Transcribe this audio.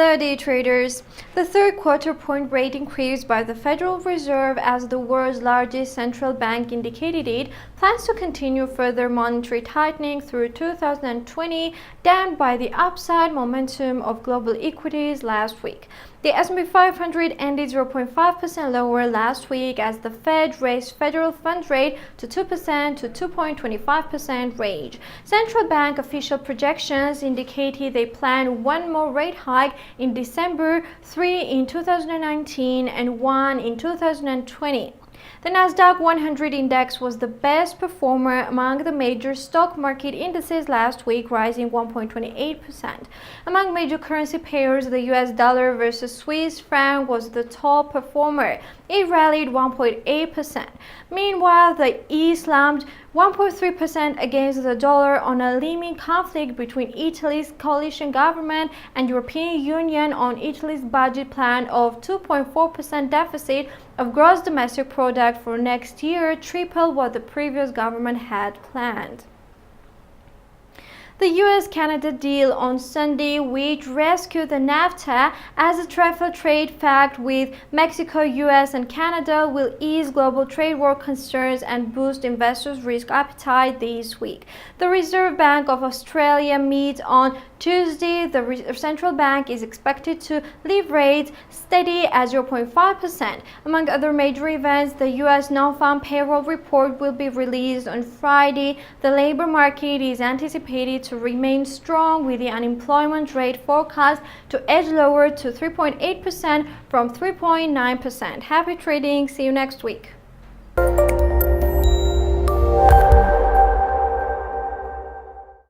Hello day traders. The third quarter point rate increase by the Federal Reserve as the world's largest central bank indicated it plans to continue further monetary tightening through 2020, dampened by the upside momentum of global equities last week. The S&P 500 ended 0.5% lower last week as the Fed raised federal funds rate to 2% to 2.25% range. Central bank official projections indicated they plan one more rate hike in December, 3 in 2019 and 1 in 2020. The Nasdaq 100 index was the best performer among the major stock market indices last week, rising 1.28%. Among major currency pairs, the US dollar versus Swiss franc was the top performer. It rallied 1.8%. Meanwhile, the E slumped 1.3% against the dollar on a looming conflict between Italy's coalition government and European Union on Italy's budget plan of 2.4% deficit of gross domestic product for next year, triple what the previous government had planned. The US-Canada deal on Sunday, which rescued the NAFTA as a triple trade pact with Mexico, US, and Canada, will ease global trade war concerns and boost investors' risk appetite this week. The Reserve Bank of Australia meets on Tuesday. The central bank is expected to leave rates steady at 0.5%. Among other major events, the US non-farm payroll report will be released on Friday. The labor market is anticipated to remain strong, with the unemployment rate forecast to edge lower to 3.8% from 3.9%. Happy trading. See you next week.